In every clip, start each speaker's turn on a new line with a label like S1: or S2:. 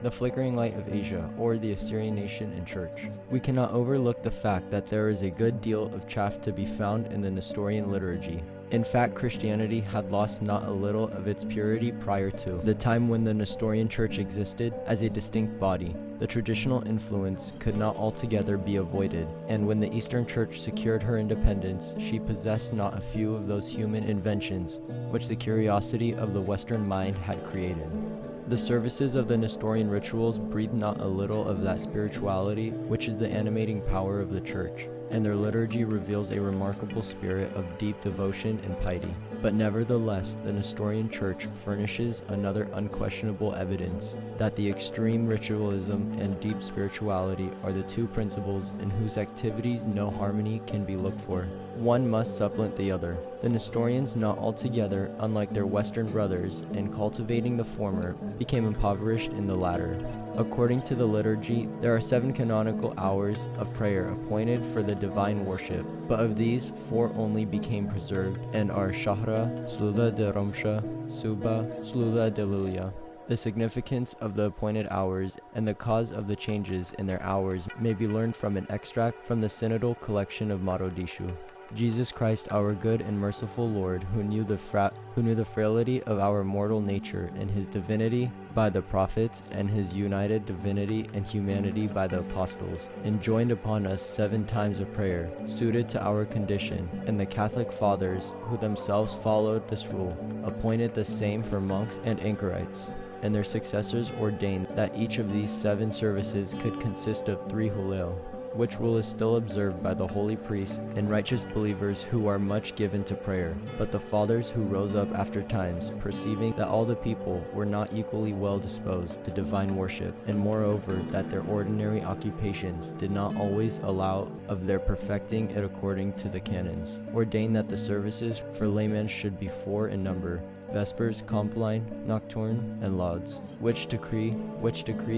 S1: the flickering light of Asia, or the Assyrian nation and church. We cannot overlook the fact that there is a good deal of chaff to be found in the Nestorian liturgy. In fact, Christianity had lost not a little of its purity prior to the time when the Nestorian Church existed as a distinct body. The traditional influence could not altogether be avoided, and when the Eastern Church secured her independence, she possessed not a few of those human inventions which the curiosity of the Western mind had created. The services of the Nestorian Rituals breathe not a little of that spirituality which is the animating power of the Church, and their liturgy reveals a remarkable spirit of deep devotion and piety. But nevertheless, the Nestorian Church furnishes another unquestionable evidence that the extreme ritualism and deep spirituality are the two principles in whose activities no harmony can be looked for. One must supplement the other. The Nestorians, not altogether unlike their Western brothers, in cultivating the former, became impoverished in the latter. According to the liturgy, there are 7 canonical hours of prayer appointed for the divine worship, but of these, 4 only became preserved, and are Shahra, Slula de Romsha, Suba, Slula de Lilia. The significance of the appointed hours and the cause of the changes in their hours may be learned from an extract from the synodal collection of Marodishu. Jesus Christ, our good and merciful Lord, who knew the frailty of our mortal nature in his divinity by the prophets and his united divinity and humanity by the apostles, enjoined upon us 7 times of prayer, suited to our condition, and the Catholic fathers, who themselves followed this rule, appointed the same for monks and anchorites, and their successors ordained that each of these 7 services could consist of 3 Hulel, which rule is still observed by the holy priests and righteous believers who are much given to prayer. But the fathers who rose up after times, perceiving that all the people were not equally well disposed to divine worship, and moreover that their ordinary occupations did not always allow of their perfecting it according to the canons, ordained that the services for laymen should be 4 in number: Vespers, Compline, Nocturne, and Lauds, which decree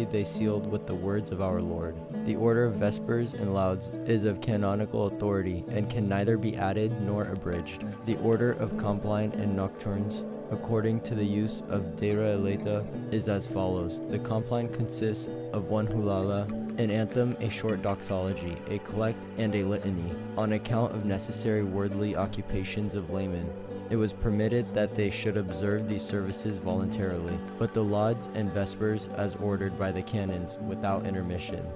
S1: they sealed with the words of our Lord. The order of Vespers and Lauds is of canonical authority, and can neither be added nor abridged. The order of Compline and Nocturnes, according to the use of Deira Eleta, is as follows. The Compline consists of 1 Hulala, an anthem, a short doxology, a collect, and a litany, on account of necessary worldly occupations of laymen. It was permitted that they should observe these services voluntarily, but the lauds and vespers as ordered by the canons without intermission.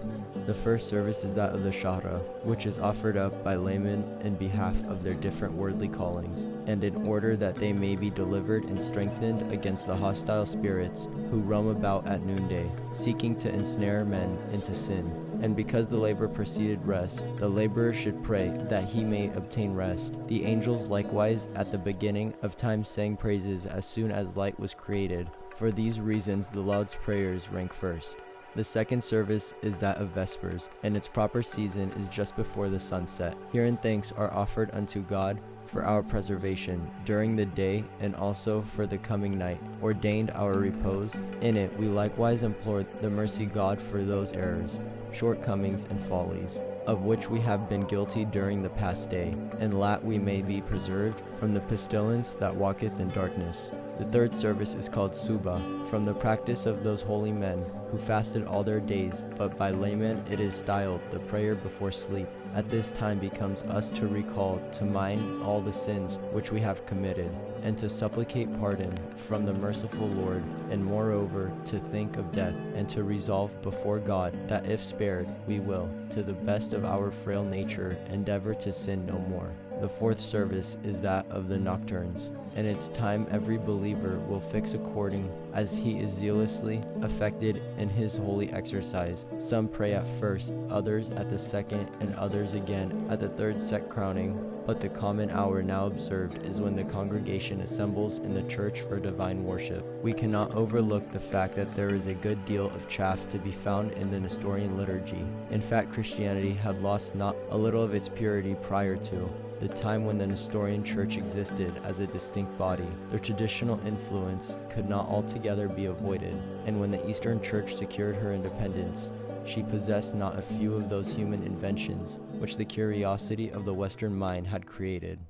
S1: The first service is that of the Shahra, which is offered up by laymen in behalf of their different worldly callings, and in order that they may be delivered and strengthened against the hostile spirits who roam about at noonday, seeking to ensnare men into sin. And because the labor preceded rest, the laborer should pray that he may obtain rest. The angels likewise at the beginning of time sang praises as soon as light was created. For these reasons the Lord's prayers rank first. The second service is that of Vespers, and its proper season is just before the sunset. Herein thanks are offered unto God for our preservation during the day, and also for the coming night, ordained our repose. In it we likewise implore the mercy God for those errors, shortcomings, and follies, of which we have been guilty during the past day, and that we may be preserved from the pestilence that walketh in darkness. The third service is called Suba, from the practice of those holy men who fasted all their days, but by laymen it is styled the prayer before sleep. At this time becomes us to recall to mind all the sins which we have committed, and to supplicate pardon from the merciful Lord, and moreover to think of death, and to resolve before God that if spared, we will, to the best of our frail nature, endeavor to sin no more. The fourth service is that of the Nocturnes, and its time every believer will fix according as he is zealously affected in his holy exercise. Some pray at first, others at the second, and others again at the third set crowning. But the common hour now observed is when the congregation assembles in the church for divine worship. We cannot overlook the fact that there is a good deal of chaff to be found in the Nestorian liturgy. In fact, Christianity had lost not a little of its purity prior to the time when the Nestorian Church existed as a distinct body. Their traditional influence could not altogether be avoided, and when the Eastern Church secured her independence, she possessed not a few of those human inventions which the curiosity of the Western mind had created.